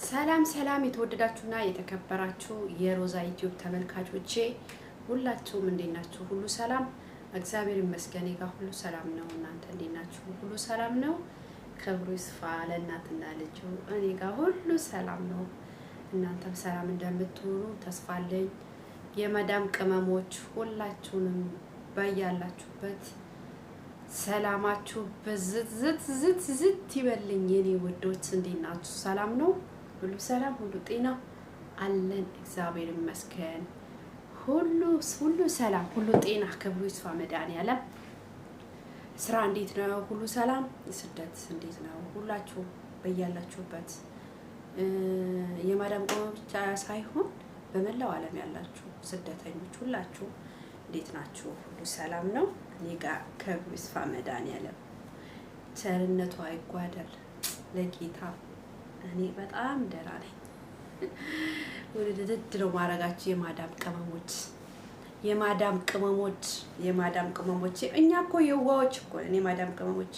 ሰላም ሰላም የተወደዳችሁና የተከበራችሁ የሮዛ ዩቲዩብ ተመልካቾቼ ሁላችሁም እንዴት ናችሁ? ሁሉ ሰላም? እግዚአብሔር ይመስገን ጋር ሁሉ ሰላም ነው። እናንተ እንዴት ናችሁ? ሁሉ ሰላም ነው? ክብሩ ይስፋ ለእናትና ልጁ። እኔ ጋር ሁሉ ሰላም ነው። እናንተም ሰላም እንደምትሆኑ ተስፋ አለኝ። የመዳም ቅመሞች ሁላችሁንም በያላችሁበት ሰላማችሁ በዝት ይበልኝ። የኔ ውዶች እንዴት ናችሁ? ሰላም ነው? ሁሉ ሰላም፣ ሁሉ ጤና አለን። እግዚአብሔር ይመስገን። ሁሉ ሰላም፣ ሁሉ ጤና፣ ክብሩ ይስፋ መድኃኒዓለም። ስራ እንዴት ነው? ሁሉ ሰላም። ስደት እንዴት ነው? ሁላችሁ በያላችሁበት የማዳም ቅመም ብቻ ሳይሆን በመላው ዓለም ያላችሁ ስደተኞች ሁላችሁ እንዴት ናችሁ? ሁሉ ሰላም ነው? እኔ ጋር ክብሩ ይስፋ መድኃኒዓለም። ቸርነቱ አይጓደል ለጌታ። እኔ በጣም ደህና ነኝ። ወደ ድድ ነው ማረጋችሁ የማዳም ቅመሞች እኛ እኮ የዋዎች እኮ ነን። የማዳም ቅመሞች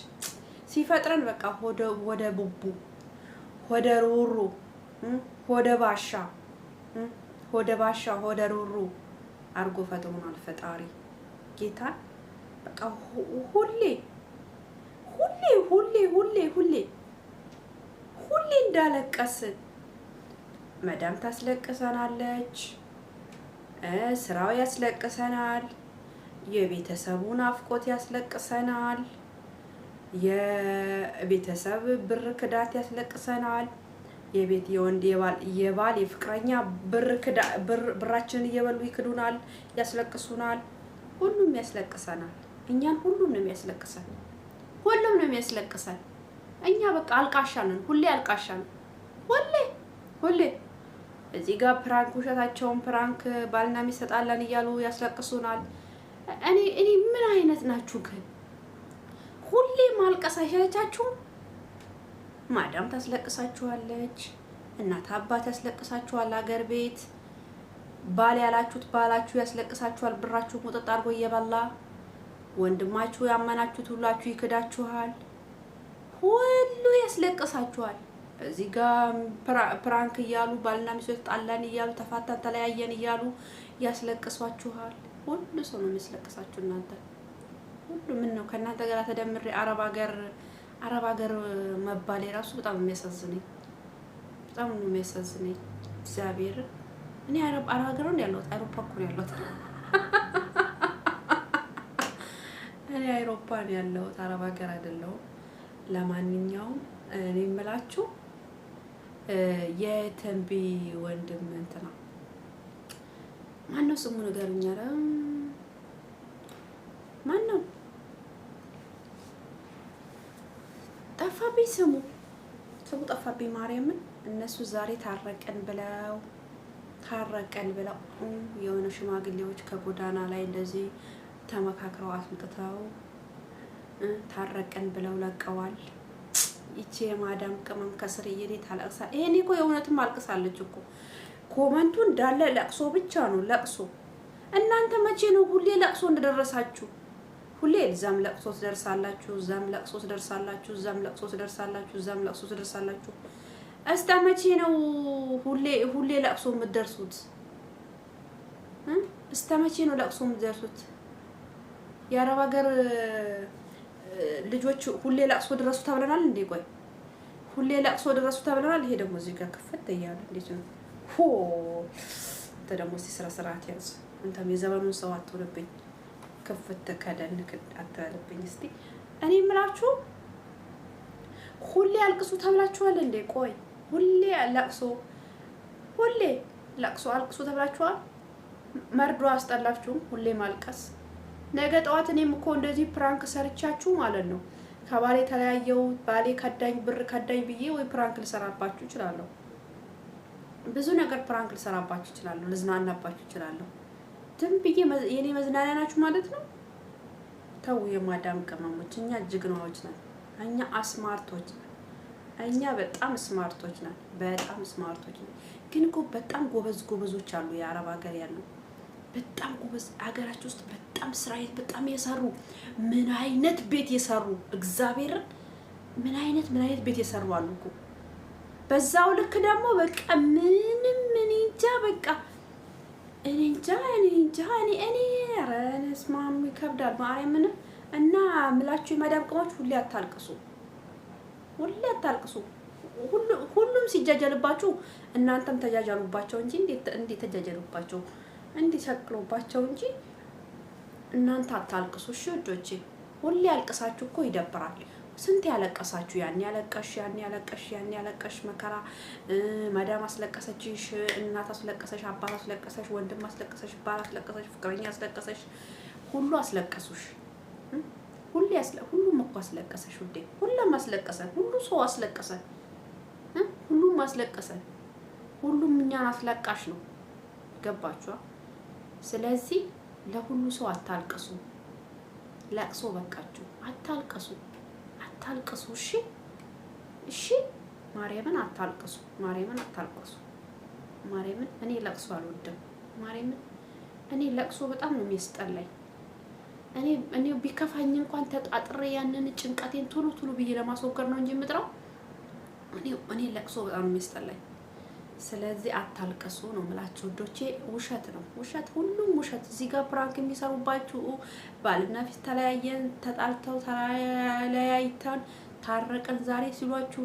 ሲፈጥረን በቃ ወደ ቡቡ ወደ ሩሩ ወደ ባሻ ወደ ሩሩ አርጎ ፈጥሮናል ፈጣሪ ጌታ። በቃ ሁሌ እንዳለቀስን መዳም ታስለቅሰናለች። ስራው ያስለቅሰናል። የቤተሰቡ ናፍቆት ያስለቅሰናል። የቤተሰብ ብር ክዳት ያስለቅሰናል። የወንድ የባል የፍቅረኛ ብራችንን እየበሉ ይክዱናል፣ ያስለቅሱናል። ሁሉም ያስለቅሰናል። እኛን ሁሉም ነው የሚያስለቅሰን። እኛ በቃ አልቃሻ ነን። ሁሌ አልቃሻ ነን። ሁሌ እዚህ ጋር ፕራንክ ውሸታቸውን ፕራንክ ባልና ሚስት ተጣላን እያሉ ያስለቅሱናል። እኔ ምን አይነት ናችሁ ግን? ሁሌ ማልቀስ አይሻላችሁም? ማዳም ታስለቅሳችኋለች። እናት አባት ያስለቅሳችኋል። አገር ቤት ባል ያላችሁት ባላችሁ ያስለቅሳችኋል። ብራችሁ ሙጥጥ አድርጎ እየበላ ወንድማችሁ ያመናችሁት ሁላችሁ ይክዳችኋል። ሁሉ ያስለቅሳችኋል። እዚህ ጋር ፕራንክ እያሉ ባልና ሚስት ተጣላን እያሉ ተፋታን ተለያየን እያሉ ያስለቅሷችኋል። ሁሉ ሰው ነው የሚያስለቅሳችሁ እናንተ። ሁሉ ምን ነው ከእናንተ ጋር ተደምሬ አረብ ሀገር መባል የራሱ በጣም የሚያሳዝነኝ እግዚአብሔር። እኔ አረብ ሀገር ነው ያለሁት። አውሮፓ እኮ ነው ያለሁት። እኔ አውሮፓ ነው ያለሁት፣ አረብ ሀገር አይደለሁም። ለማንኛውም እኔ የምላችሁ የተንቢ ወንድም እንትና ማነው ስሙ ንገሩኝ። ኧረ ማነው ጠፋብኝ፣ ስሙ ጠፋብኝ ማርያምን። እነሱ ዛሬ ታረቀን ብለው የሆነ ሽማግሌዎች ከጎዳና ላይ እንደዚህ ተመካክረው አስምጥተው ታረቀን ብለው ለቀዋል። ይቺ የማዳም ቅመም ከስር እየኔ ታለቅሳለች። ይሄኔ እኮ የእውነትም አልቅሳለች እኮ። ኮመንቱ እንዳለ ለቅሶ ብቻ ነው ለቅሶ። እናንተ መቼ ነው ሁሌ ለቅሶ እንደደረሳችሁ? ሁሌ እዛም ለቅሶ ትደርሳላችሁ፣ እዛም ለቅሶ ትደርሳላችሁ፣ እዛም ለቅሶ ትደርሳላችሁ፣ እዛም ለቅሶ ትደርሳላችሁ። እስከ መቼ ነው ሁሌ ለቅሶ የምትደርሱት? እስከ መቼ ነው ለቅሶ የምትደርሱት? የአረብ ሀገር ልጆች ሁሌ ለቅሶ ድረሱ ተብለናል እንዴ? ቆይ ሁሌ ለቅሶ ድረሱ ተብለናል። ይሄ ደግሞ እዚህ ጋር ክፈት እያለ እንዴት ነው? አንተ ደግሞ እስኪ ስርዓት ያዝ። አንተም የዘመኑን ሰው አትሆንብኝ። ክፍት ከደንክ አትበልብኝ እስቲ። እኔ የምላችሁ ሁሌ አልቅሱ ተብላችኋል እንዴ? ቆይ ሁሌ ለቅሶ አልቅሱ ተብላችኋል። መርዶ አስጠላችሁም ሁሌ ማልቀስ። ነገ ጠዋት እኔም እኮ እንደዚህ ፕራንክ ሰርቻችሁ ማለት ነው ከባሌ ተለያየው ባሌ ከዳኝ ብር ከዳኝ ብዬ ወይ ፕራንክ ልሰራባችሁ እችላለሁ። ብዙ ነገር ፕራንክ ልሰራባችሁ እችላለሁ፣ ልዝናናባችሁ እችላለሁ። ዝም ብዬ የኔ መዝናኛ ናችሁ ማለት ነው። ተው የማዳም ቅመሞች፣ እኛ ጀግናዎች ነን። እኛ አስማርቶች ነን። እኛ በጣም ስማርቶች ነን። ግን እኮ በጣም ጎበዞች አሉ የአረብ ሀገር ያሉ በጣም ጎበዝ ሀገራችን ውስጥ በጣም ስራዬት በጣም የሰሩ ምን አይነት ቤት የሰሩ እግዚአብሔርን ምን አይነት ቤት የሰሩ አሉ እኮ በዛው ልክ ደግሞ በቃ ምንም እኔ እንጃ በቃ እኔ ኧረ እስማም ይከብዳል ማርያምን። እና ምላችሁ የማዳም ቅሞች ሁሌ አታልቅሱ፣ ሁሌ አታልቅሱ። ሁሉም ሲጃጃልባችሁ እናንተም ተጃጃሉባቸው እንጂ እንዴት ተጃጃሉባቸው እንዲሰቅሉባቸው እንጂ እናንተ አታልቅሱ። እሺ ወዶቼ ሁሌ አልቅሳችሁ እኮ ይደብራል። ስንት ያለቀሳችሁ ያን ያለቀሽ መከራ ማዳም አስለቀሰችሽ፣ እናት አስለቀሰሽ፣ አባት አስለቀሰሽ፣ ወንድም አስለቀሰሽ፣ ባል አስለቀሰሽ፣ ፍቅረኛ አስለቀሰሽ፣ ሁሉ አስለቀሱሽ። ሁሉም እኮ አስለቀሰሽ ውዴ። ሁሉም አስለቀሰ፣ ሁሉ ሰው አስለቀሰ፣ ሁሉም አስለቀሰ። ሁሉም እኛን አስለቃሽ ነው። ገባችሁ? ስለዚህ ለሁሉ ሰው አታልቅሱ። ለቅሶ በቃችሁ። አታልቅሱ። እሺ እሺ፣ ማርያምን አታልቅሱ። ማርያምን እኔ ለቅሶ አልወድም። ማርያምን እኔ ለቅሶ በጣም ነው የሚያስጠላኝ። እኔ ቢከፋኝ እንኳን ተጣጥሬ ያንን ጭንቀቴን ቶሎ ብዬ ለማስወገድ ነው እንጂ የምጥረው። እኔ ለቅሶ በጣም ነው የሚያስጠላኝ። ስለዚህ አታልቅሱ ነው የምላችሁ ወዶቼ። ውሸት ነው ውሸት፣ ሁሉም ውሸት። እዚህ ጋር ፕራንክ የሚሰሩባችሁ ባልና ሚስት ተለያየን፣ ተጣልተው ተለያይተን ታረቀን ዛሬ ሲሏችሁ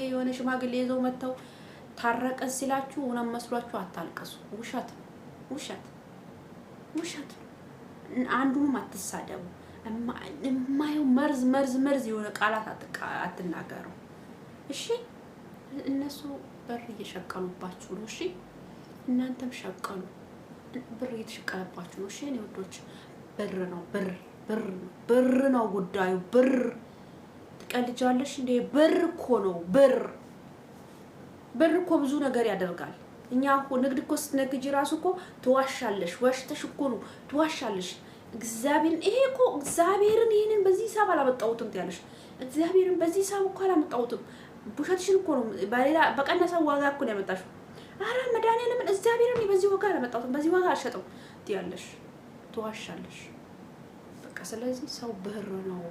የሆነ ሽማግሌ ይዘው መጥተው ታረቀን ሲላችሁ እውነት መስሏችሁ አታልቅሱ። ውሸት ነው ውሸት ነው። አንዱንም አትሳደቡ። የማየው መርዝ የሆነ ቃላት አትናገሩ። እሺ እነሱ ብር እየሸቀሉባችሁ ነው። እሺ እናንተም ሸቀሉ። ብር እየተሸቀለባችሁ ነው። እሺ እኔ ወዶች ብር ነው ብር ነው ጉዳዩ። ብር ትቀልጃለሽ እንዴ? ብር እኮ ነው። ብር እኮ ብዙ ነገር ያደርጋል። እኛ እኮ ንግድ እኮ ስትነግጂ ራሱ እኮ ትዋሻለሽ። ወሽተሽ እኮ ነው ትዋሻለሽ። እግዚአብሔርን ይሄንን በዚህ ሂሳብ አላመጣሁትም ትያለሽ። እግዚአብሔርን በዚህ ሂሳብ እኮ አላመጣሁትም። ውሸትሽን እኮ ነው በቀነሰ ዋጋ እኮ ነው ያመጣሽው። አረ መድኃኒዓለምን እግዚአብሔርን በዚህ ዋጋ አላመጣሁትም፣ በዚህ ዋጋ አልሸጠው ትያለሽ፣ ትዋሻለሽ። በቃ ስለዚህ ሰው ብር ነው።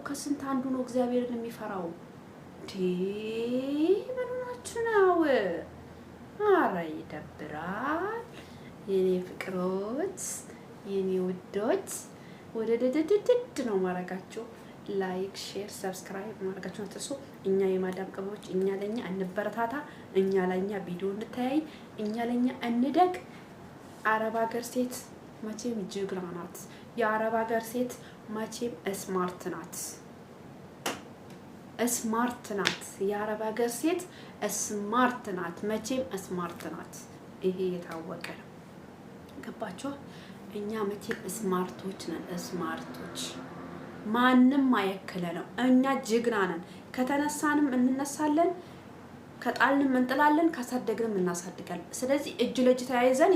ከስንት አንዱ ነው እግዚአብሔርን የሚፈራው። ምናችሁ ነው? አረ ይደብራል። የኔ ፍቅሮች፣ የኔ ውዶች ወደ ድድድድ ነው ማረጋችሁ። ላይክ፣ ሼር፣ ሰብስክራይብ ማድረጋችሁን አትርሱ። እኛ የማዳም ቅመሞች እኛ ለኛ እንበረታታ፣ እኛ ለኛ ቪዲዮ እንተያይ፣ እኛ ለኛ እንደግ። አረብ ሀገር ሴት መቼም ጀግና ናት። የአረብ ሀገር ሴት መቼም ስማርት ናት። የአረብ ሀገር ሴት ስማርት ናት። መቼም ስማርት ናት። ይሄ የታወቀ ነው። ገባችሁ? እኛ መቼም ስማርቶች ነን። ስማርቶች ማንም አየከለ ነው። እኛ ጀግና ነን። ከተነሳንም እንነሳለን፣ ከጣልንም እንጥላለን፣ ካሳደግንም እናሳድጋለን። ስለዚህ እጅ ለእጅ ተያይዘን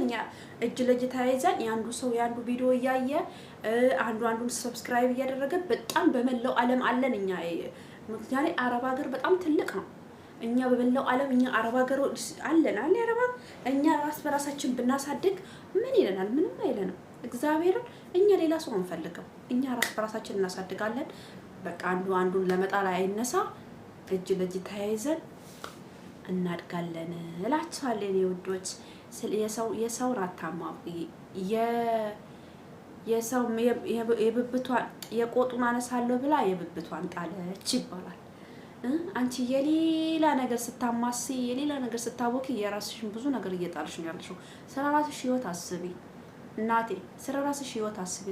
የአንዱ ሰው የአንዱ ቪዲዮ እያየ አንዱን ሰብስክራይብ እያደረገ በጣም በመላው ዓለም አለን እኛ። ምክንያቱም አረብ ሀገር በጣም ትልቅ ነው። እኛ በመላው ዓለም እኛ አረብ ሀገር አለን አረብ እኛ ራስ በራሳችን ብናሳድግ ምን ይለናል? ምንም አይለንም። እግዚአብሔርን እኛ ሌላ ሰው አንፈልግም። እኛ ራስ በራሳችን እናሳድጋለን። በቃ አንዱን ለመጣል አይነሳ። እጅ ለእጅ ተያይዘን እናድጋለን እላችኋለሁ የኔ ውዶች። የሰው ራታማ የሰው የብብቷን የቆጡን አነሳለሁ ብላ የብብቷን ጣለች ይባላል። አንቺ የሌላ ነገር ስታማሲ፣ የሌላ ነገር ስታወቂ የራስሽን ብዙ ነገር እየጣልሽ ነው ያለሽው። ስለራስሽ ህይወት አስቢ እናቴ፣ ስለራስሽ ህይወት አስቢ።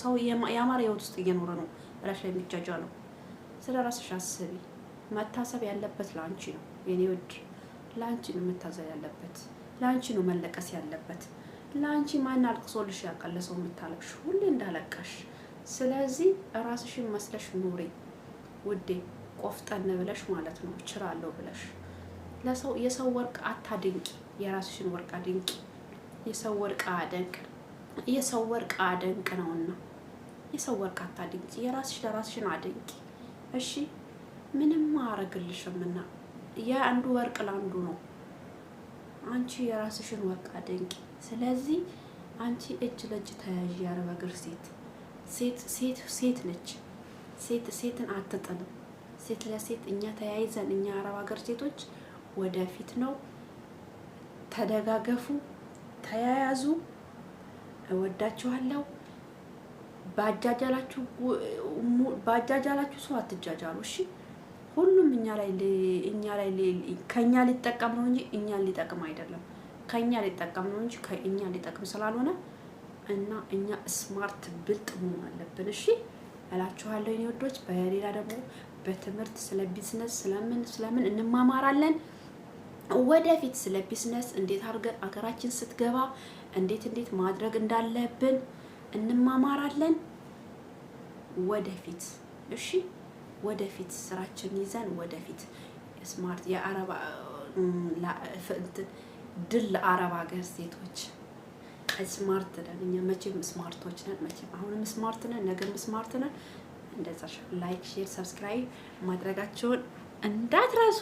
ሰው ያማረ ህይወት ውስጥ እየኖረ ነው ብለሽ ላይ የሚጃጃለው። ስለራስሽ አስቢ። መታሰብ ያለበት ላንቺ ነው የኔ ውድ፣ ላንቺ ነው መታዘብ ያለበት፣ ላንቺ ነው መለቀስ ያለበት። ላንቺ ማን አልቅሶልሽ ያውቃል? ሰው የምታለቅሽ ሁሌ እንዳለቀሽ። ስለዚህ ራስሽን መስለሽ ኑሪ ውዴ፣ ቆፍጠን ብለሽ ማለት ነው፣ እችላለሁ ብለሽ። የሰው ወርቅ አታድንቂ፣ የራስሽን ወርቅ አድንቂ። የሰው ወርቅ አደንቅ ነውና የሰው ወርቅ አታድንቂ፣ ለራስሽን አድንቂ። እሺ ምንም አያረግልሽምና የአንዱ ወርቅ ለአንዱ ነው። አንቺ የራስሽን ወርቅ አድንቂ። ስለዚህ አንቺ እጅ ለእጅ ተያዥ። የአረብ ሀገር ሴት ነች። ሴትን አትጥልም። ሴት ለሴት እኛ ተያይዘን እኛ አረብ ሀገር ሴቶች ወደፊት ነው። ተደጋገፉ፣ ተያያዙ። እወዳችኋለሁ። ባጃጃላችሁ ሰው አትጃጃሉ። እሺ ሁሉም እኛ ላይ ከኛ ሊጠቀም ነው እንጂ እኛን ሊጠቅም አይደለም። ከኛ ሊጠቀም ነው እንጂ ከእኛ ሊጠቅም ስላልሆነ እና እኛ ስማርት ብልጥ መሆን አለብን። እሺ እላችኋለሁ የኔ ወዶች። በሌላ ደግሞ በትምህርት ስለ ቢዝነስ ስለምን እንማማራለን። ወደፊት ስለ ቢዝነስ እንዴት አድርገን አገራችን ስትገባ እንዴት ማድረግ እንዳለብን እንማማራለን። ወደፊት እሺ፣ ወደፊት ስራችን ይዘን ወደፊት ስማርት የአረባ ድል ለአረብ ሀገር ሴቶች ስማርት ነን። እኛ መቼም ስማርቶች ነን። መቼም አሁንም ስማርት ነን፣ ነገም ስማርት ነን። እንደዛ ላይክ፣ ሼር፣ ሰብስክራይብ ማድረጋቸውን እንዳትረሱ።